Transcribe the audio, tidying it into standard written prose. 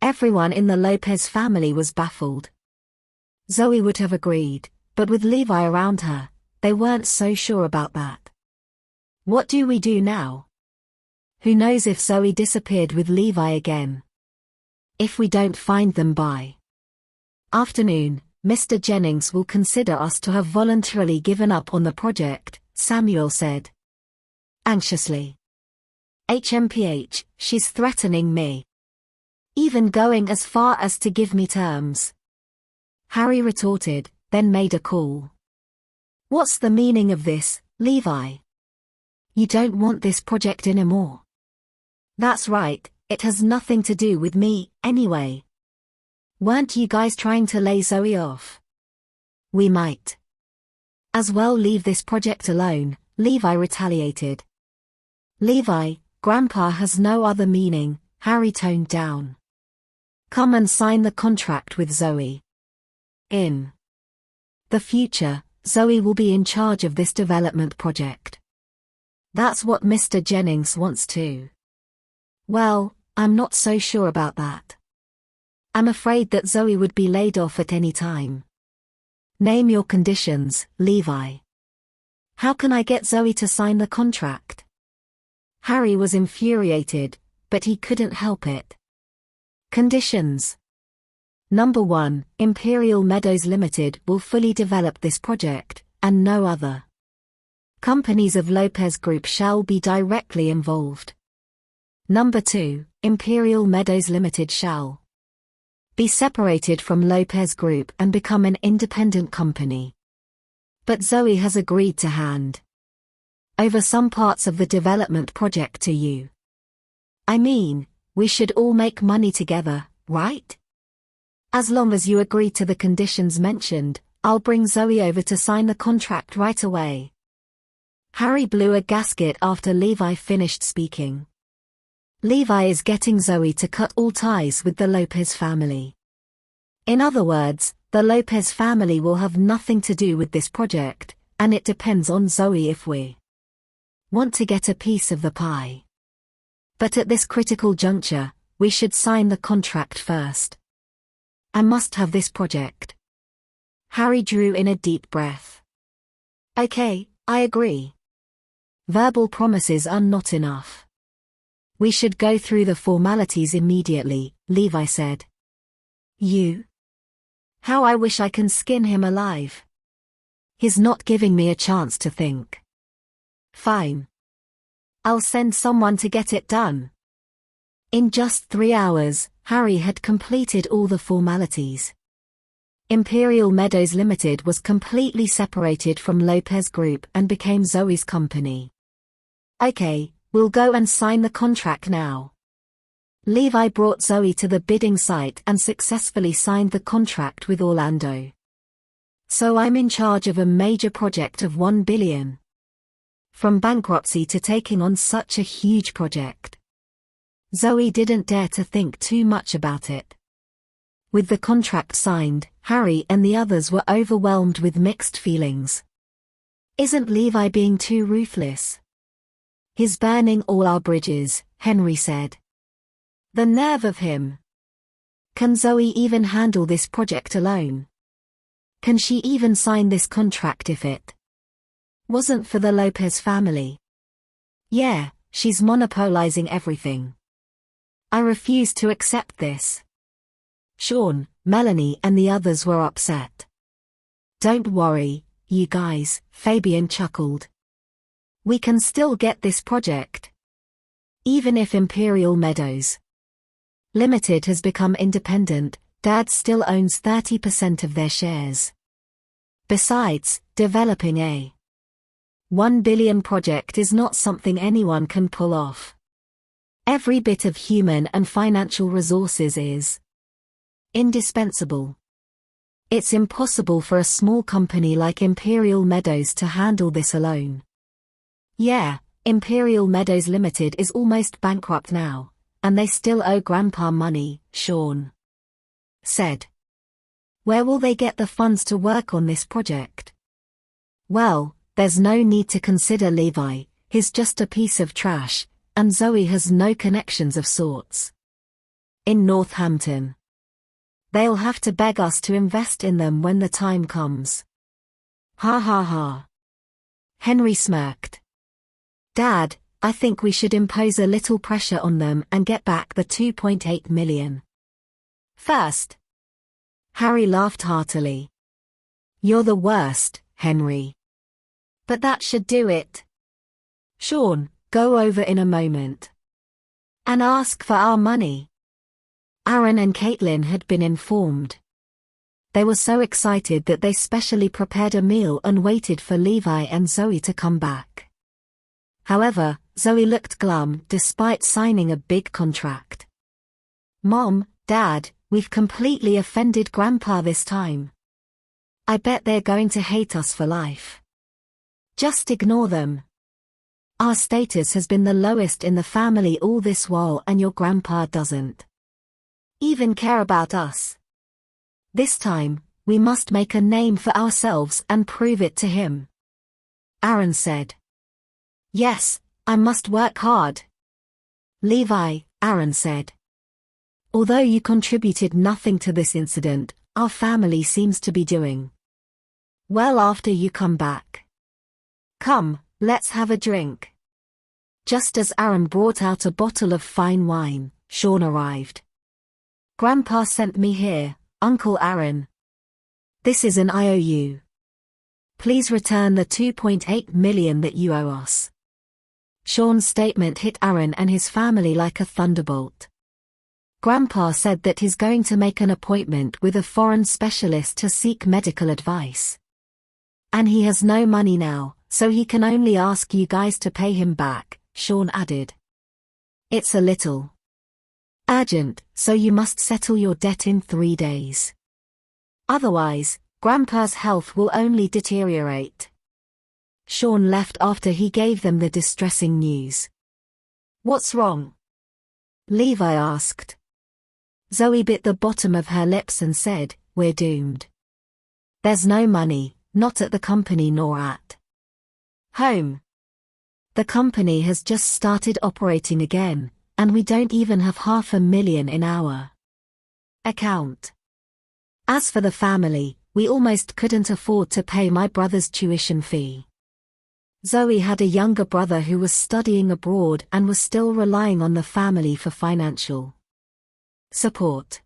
Everyone in the Lopez family was baffled. Zoe would have agreed, but with Levi around her, they weren't so sure about that. What do we do now? Who knows if Zoe disappeared with Levi again? If we don't find them by afternoon, Mr. Jennings will consider us to have voluntarily given up on the project, Samuel said anxiously. HMPH, she's threatening me. Even going as far as to give me terms. Harry retorted, then made a call. What's the meaning of this, Levi? You don't want this project anymore. That's right, it has nothing to do with me, anyway. Weren't you guys trying to lay Zoe off? We might as well leave this project alone, Levi retaliated. Levi, Grandpa has no other meaning, Harry toned down. Come and sign the contract with Zoe. In the future, Zoe will be in charge of this development project. That's what Mr. Jennings wants too. Well, I'm not so sure about that. I'm afraid that Zoe would be laid off at any time. Name your conditions, Levi. How can I get Zoe to sign the contract? Harry was infuriated, but he couldn't help it. Conditions. Number 1, Imperial Meadows Limited will fully develop this project, and no other companies of Lopez Group shall be directly involved. Number 2, Imperial Meadows Limited shall be separated from Lopez Group and become an independent company. But Zoe has agreed to hand over some parts of the development project to you. I mean, we should all make money together, right? As long as you agree to the conditions mentioned, I'll bring Zoe over to sign the contract right away. Harry blew a gasket after Levi finished speaking. Levi is getting Zoe to cut all ties with the Lopez family. In other words, the Lopez family will have nothing to do with this project, and it depends on Zoe if we want to get a piece of the pie. But at this critical juncture, we should sign the contract first. I must have this project. Harry drew in a deep breath. Okay, I agree. Verbal promises are not enough. We should go through the formalities immediately, Levi said. You? How I wish I can skin him alive. He's not giving me a chance to think. Fine. I'll send someone to get it done. In just 3 hours, Harry had completed all the formalities. Imperial Meadows Limited was completely separated from Lopez Group and became Zoe's company. Okay, we'll go and sign the contract now. Levi brought Zoe to the bidding site and successfully signed the contract with Orlando. So I'm in charge of a major project of $1 billion. From bankruptcy to taking on such a huge project. Zoe didn't dare to think too much about it. With the contract signed, Harry and the others were overwhelmed with mixed feelings. Isn't Levi being too ruthless? He's burning all our bridges, Henry said. The nerve of him. Can Zoe even handle this project alone? Can she even sign this contract if it wasn't for the Lopez family? Yeah, she's monopolizing everything. I refuse to accept this. Sean, Melanie and the others were upset. Don't worry, you guys, Fabian chuckled. We can still get this project. Even if Imperial Meadows Limited has become independent, Dad still owns 30% of their shares. Besides, developing a $1 billion project is not something anyone can pull off. Every bit of human and financial resources is indispensable. It's impossible for a small company like Imperial Meadows to handle this alone. Yeah, Imperial Meadows Limited is almost bankrupt now, and they still owe Grandpa money, Sean said. Where will they get the funds to work on this project? Well, there's no need to consider Levi, he's just a piece of trash, and Zoe has no connections of sorts. in Northampton. They'll have to beg us to invest in them when the time comes. Ha ha ha. Henry smirked. Dad, I think we should impose a little pressure on them and get back the 2.8 million. First. Harry laughed heartily. You're the worst, Henry. But that should do it. Sean, go over in a moment. And ask for our money. Aaron and Caitlin had been informed. They were so excited that they specially prepared a meal and waited for Levi and Zoe to come back. However, Zoe looked glum despite signing a big contract. Mom, Dad, we've completely offended Grandpa this time. I bet they're going to hate us for life. Just ignore them. Our status has been the lowest in the family all this while and your grandpa doesn't even care about us. This time, we must make a name for ourselves and prove it to him. Aaron said. Yes, I must work hard. Levi, Aaron said. Although you contributed nothing to this incident, our family seems to be doing well after you come back. Come, let's have a drink. Just as Aaron brought out a bottle of fine wine, Sean arrived. Grandpa sent me here, Uncle Aaron. This is an IOU. Please return the 2.8 million that you owe us. Sean's statement hit Aaron and his family like a thunderbolt. Grandpa said that he's going to make an appointment with a foreign specialist to seek medical advice. And he has no money now, so he can only ask you guys to pay him back, Sean added. It's a little urgent, so you must settle your debt in 3 days. Otherwise, Grandpa's health will only deteriorate. Sean left after he gave them the distressing news. What's wrong? Levi asked. Zoe bit the bottom of her lips and said, We're doomed. There's no money, not at the company nor at home. The company has just started operating again, and we don't even have $500,000 in our account. As for the family, we almost couldn't afford to pay my brother's tuition fee. Zoe had a younger brother who was studying abroad and was still relying on the family for financial support.